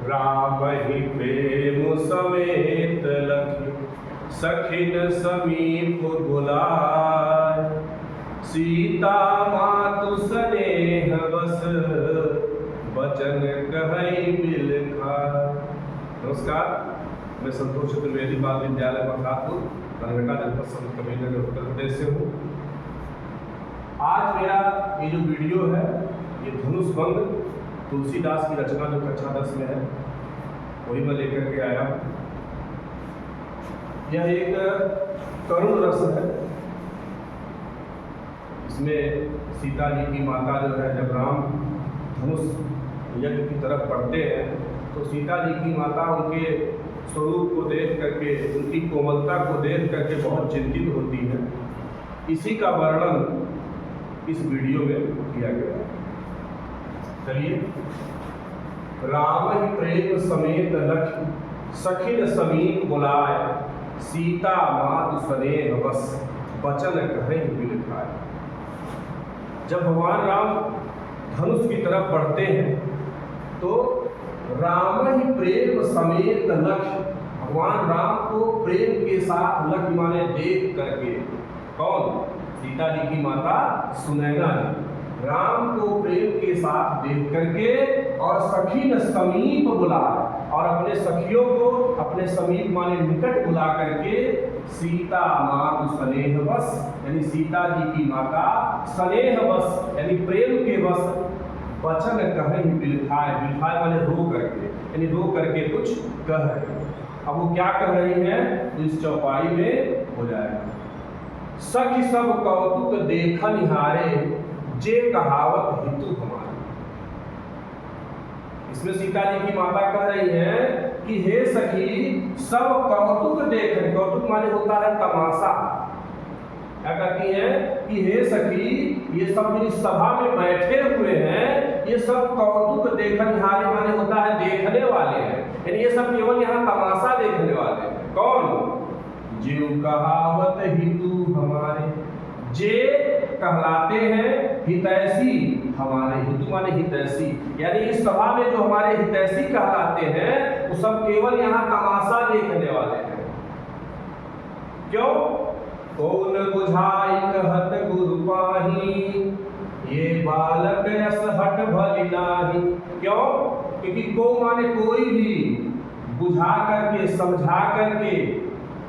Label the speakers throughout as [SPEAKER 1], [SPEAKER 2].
[SPEAKER 1] रामहि प्रेम समेत लखि सखिन समीप बुलाए। सीता मातु स्नेह बस वचन कहई बिलखाए। नमस्कार, मैं संतोष चतुर्वेदी बाल विद्यालय बरसातपुर, नरघटा जनपद संतकबीरनगर, उत्तर प्रदेश से हूँ। आज मेरा ये जो वीडियो है ये धनुष भंग तुलसीदास की रचना जो कक्षा 10 में है वही मैं लेकर के आया हूँ। यह एक करुण रस है। इसमें सीता जी की माता जो है जब राम धनुष यज्ञ की तरफ बढ़ते हैं तो सीता जी की माता उनके स्वरूप को देख करके, उनकी कोमलता को देख करके बहुत चिंतित होती है। इसी का वर्णन इस वीडियो में किया गया है। चलिए। राम ही प्रेम समेत लखि सखिन समीप बुलाए। सीता मातु स्नेह बस वचन कहई बिलखाए। जब भगवान राम धनुष की तरफ बढ़ते हैं तो राम ही प्रेम समेत लक्ष्य, भगवान राम को प्रेम के साथ लक्ष्य माने देख करके, कौन? सीता जी की माता सुनैना जी राम को प्रेम के साथ देख करके और सखीन समीप बुला, और अपने सखियों को अपने समीप माने निकट बुला करके सीता मातु स्नेह बस, यानी सीता जी की माता स्नेह बस यानी प्रेम के बस वचन कहई बिलखाए। बिलखाए माने रो करके, यानी रो करके कुछ कह रहे। अब वो क्या कर रही है तो इस चौपाई में हो जाएगा। सखी सब कौतुक देख निहारे जे कहावत हितु हमारे। इसमें सीता जी की माता कह रही है कि हे सखी सब कौतुक देख, कौतुक माने होता है तमाशा। क्या कहती है कि हे सखी ये सब इस सभा में बैठे हुए हैं, ये सब कौतुक देखनिहारे माने होता है देखने वाले हैं, यानी ये सब केवल यहाँ तमाशा देखने वाले हैं। कौन? जीव कहावत हितु हमारे, जे कहलाते हैं हितैषी हमारे। हितु माने हितैषी, यानी इस सभा में जो हमारे हितैषी कहलाते हैं वो सब केवल यहाँ तमाशा देखने वाले हैं। क्यों? कौन बुझाई कहत गुरु पाही, ये बालक यस हट भली नाही। क्यों? क्योंकि को माने कोई भी, बुझा करके समझा करके,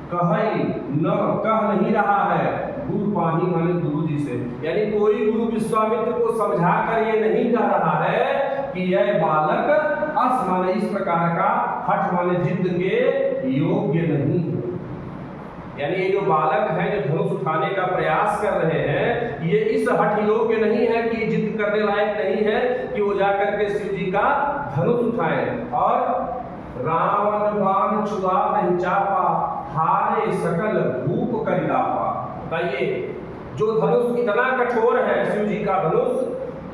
[SPEAKER 1] कहई न कह नहीं रहा है, गुरु पाही माने गुरु जी से, यानी कोई गुरु विश्वामित्र को समझा कर ये नहीं कह रहा है कि यह बालक अस माने इस प्रकार का, हठ माने जिद के योग्य नहीं है। यानी ये जो बालक है जो धनुष उठाने का प्रयास कर रहे हैं ये इस हठ योग्य नहीं है कि जिद करने लायक नहीं है कि वो जाकर के शिव जी का धनुष उठाए। और रावण बाण छुआ नहीं चापा, हारे सकल भूप करिलापा। बताइए, जो धनुष इतना कठोर है शिव जी का धनुष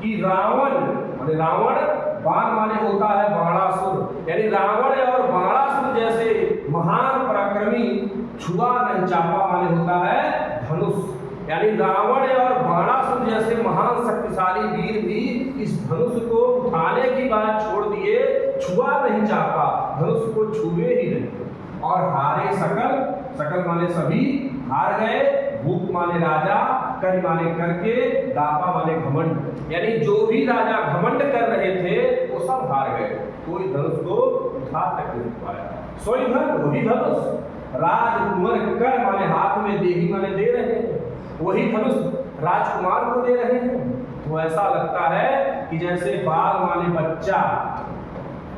[SPEAKER 1] कि रावण माने रावण, बाण माने होता है बाणासुर, यानी रावण और बाणासुर जैसे महान पराक्रमी, छुआ नहीं चापा माने होता है धनुष, यानी रावण और बाणासुर जैसे महान शक्तिशाली वीर भी इस धनुष को उठाने की बात छोड़ दिए, छुआ नहीं चापा, धनुष को छुए ही नहीं। और हारे सकल, सकल माने सभी, हार गए, भूप माने राजा, कर माने करके, दापा माने घमंड, यानी जो भी राजा घमंड कर रहे थे वो सब हार गए, कोई धनुष को उठा तक नहीं पाया। सोई धन वही धनुष, राजकुमार कर माने हाथ में देही माने दे रहे हैं, वही धनुष राजकुमार को दे रहे हैं। तो ऐसा लगता है कि जैसे बाल माने बच्चा,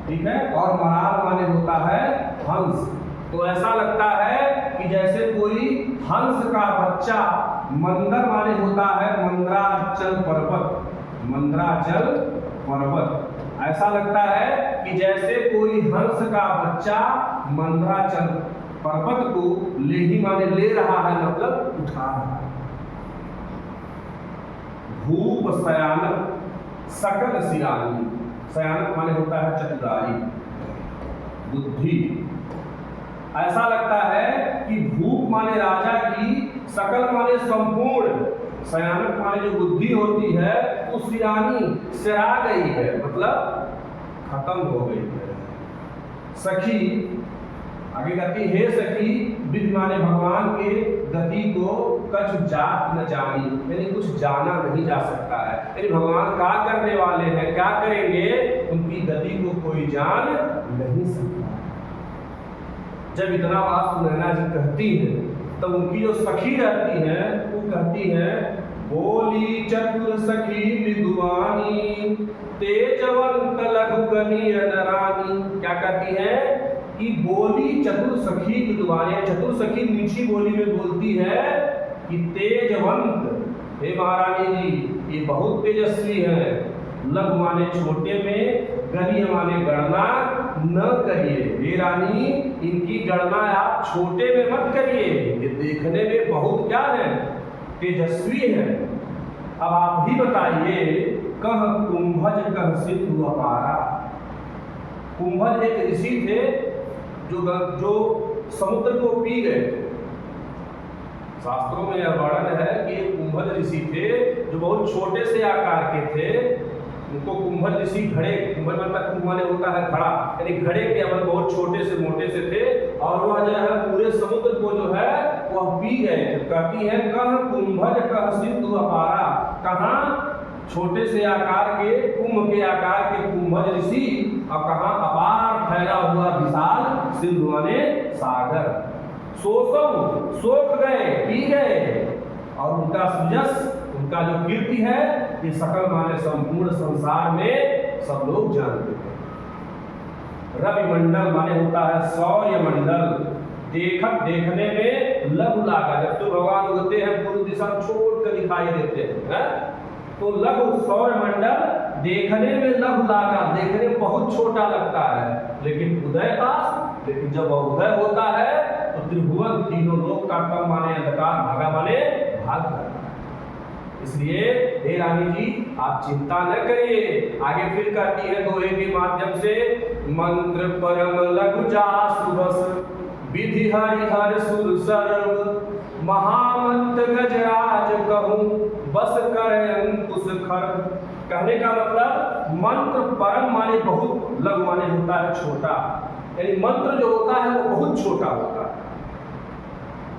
[SPEAKER 1] ठीक है, और मराल माने होता है हंस, तो ऐसा लगता है कि जैसे कोई हंस का बच्चा, मंदर माने होता है मंदराचल पर्वत, मंदराचल पर्वत, ऐसा लगता है कि जैसे कोई हंस का बच्चा मंदराचल पर्वत को लेही माने ले रहा है, मतलब उठा रहा है। भूप शयानक सकल सिरानी, शयानक माने होता है चतुराई, बुद्धि। ऐसा लगता है कि भूप माने राजा की, सकल माने संपूर्ण, शयानक माने जो बुद्धि होती है वो सिरानी सिरा गई है, मतलब खत्म हो गई है। सखी आगे कहती हे सखी विधि माने भगवान के गति को कछु जात न जानी, यानी कुछ जाना नहीं जा सकता है, यानी भगवान क्या करने वाले हैं, क्या करेंगे, उनकी गति को कोई जान नहीं सकता। जब इतना बात सुनैना जी कहती है तब उनकी जो सखी रहती है वो कहती है बोली चतुर सखी विद्वानी तेजवंत लघु कनीय नरानी। क्या कहती है कि बोली चतुर सखी विद्वानी, चतुर सखी मीठी बोली में बोलती है कि तेजवंत, हे महारानी जी ये बहुत तेजस्वी है, लघु माने छोटे में, गणीय माने गणना न करिए, हे रानी इनकी गणना आप छोटे में मत करिए, ये देखने में बहुत क्या है, तेजस्वी है। अब आप ही बताइए कह कुंभज कह सिंधु अपारा। कुंभज एक ऋषि थे जो समुद्र को पी गए थे। शास्त्रों में यह वर्णन है कि कुंभज ऋषि थे जो बहुत छोटे से आकार के थे, उनको कुंभज ऋषि घड़े, कुंभज मतलब कुंभ माने होता है घड़ा, यानी घड़े के अमल बहुत छोटे से मोटे से थे और वह जो है पूरे समुद्र को जो है वह पी गए। कहती है कह कुंभज कह सिंधु अपारा, कहाँ छोटे से आकार के कुंभ के आकार के कुंभज ऋषि और कहाँ अपार फैला हुआ विशाल सिंधु माने सागर। सोख गए, पी गए और उनका सुजस, उनका जो कीर्ति है ये सकल माने संपूर्ण संसार में सब लोग जानते हैं। रवि मंडल माने होता है सौर्य मंडल, देखने में लघु लागा, जब तो भगवान उगते हैं पूरी दिशा छोड़ कर दिखाई देते हैं, तो लघु सौर्य मंडल देखने में लघु लागा, देखने में बहुत छोटा लगता है, लेकिन लेकिन जब वह उदय होता है तो त्रिभुवन तीनों लोक का कम माने अंधकार, भागा माने भाग जाता है। इसलिए हे रानी जी आप चिंता न करिए। आगे फिर कहती है दोहे के माध्यम से मंत्र परम लघु जासु बस विधि हरिहर सुर सर्व महामंत्र गजराज कहूं बस करे अंकुश खर। कहने का मतलब मंत्र परम माने बहुत, लघु माने होता है छोटा, यानी मंत्र जो होता है वो बहुत छोटा होता है।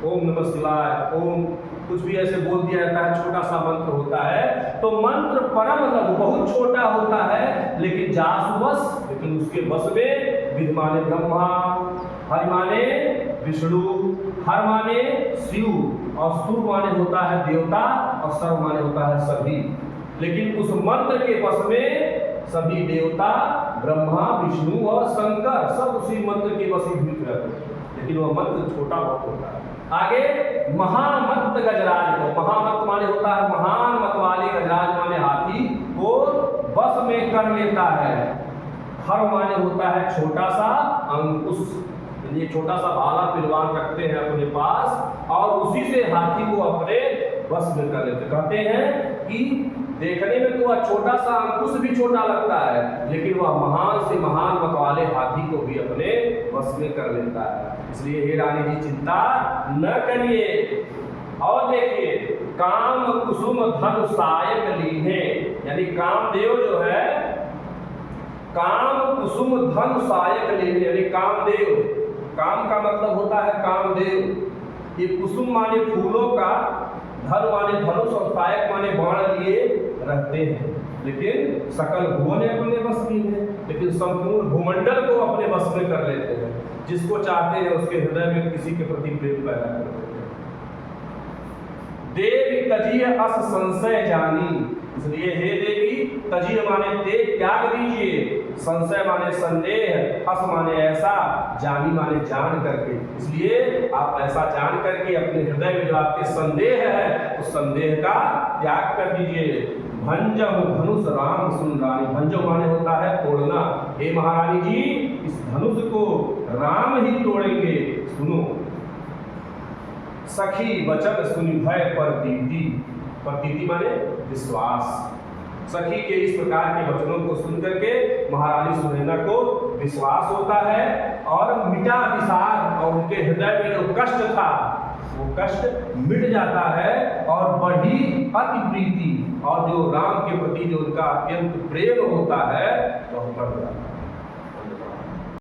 [SPEAKER 1] ओम नमः शिवाय, ओम कुछ भी ऐसे बोल दिया जाता है, छोटा सा मंत्र होता है, तो मंत्र परम लघु बहुत छोटा होता है, लेकिन जासु बस, लेकिन उसके बस में विधि माने ब्रह्मा, हरि माने विष्णु, हर माने शिव और सुर माने होता है देवता और सर्व माने होता है सभी। लेकिन उस मंत्र के बस में सभी देवता ब्रह्मा विष्णु और शंकर सब उसी मंत्र के वशीभूत रहते हैं, लेकिन वह मंत्र छोटा बहुत होता है। आगे महामत गजराज को, महामत माने होता है महान मत वाले, गजराज माने हाथी को बस में कर लेता है। हर माने होता है छोटा सा अंकुश, ये छोटा सा भाला पिलवान रखते हैं अपने पास और उसी से हाथी को अपने बस में कर लेते। कहते हैं कि देखने में तो वह छोटा सा अंकुश भी छोटा लगता है, लेकिन वह महान से महान मत वाले हाथी को भी अपने बस में कर लेता है। इसलिए हे रानी जी चिंता न करिए। और देखिए काम कुसुम धन सायक लीने, यानी कामदेव जो है काम कुसुम धन सायक लीने, यानी कामदेव, काम का मतलब होता है कामदेव। ये कुसुम माने फूलों का, धन माने धनुष और सायक माने बाण लिए रहते हैं, लेकिन सकल भुवन अपने बस में है, लेकिन संपूर्ण भूमंडल को अपने बस में कर लेते हैं। जिसको चाहते हैं उसके हृदय में किसी के प्रति प्रेम पैदा कर देते हैं। देवी तजीय अस संशय जानी, इसलिए हे देवी तजीय माने तेज त्याग दीजिए, संशय माने संदेह, अस माने ऐसा, जानी माने जान करके। इसलिए आप ऐसा जान करके अपने हृदय में जो आपके संदेह है उस संदेह का त्याग कर दीजिए। भंजहु धनुष राम सुन रानी, भंजो माने होता है तोड़ना। हे महारानी जी इस धनुष को राम ही तोड़ेंगे, सुनो। सखी वचन सुनि भय प्रतीति, प्रतीति माने विश्वास। सखी के इस प्रकार के वचनों को सुन करके महारानी सुनैना को विश्वास होता है और मिटा विषाद, और उनके हृदय में जो कष्ट था वो कष्ट मिट जाता है और बढ़ी अति प्रीति, और जो राम के प्रति जो उनका अत्यंत प्रेम होता है वह बढ़ जाता है।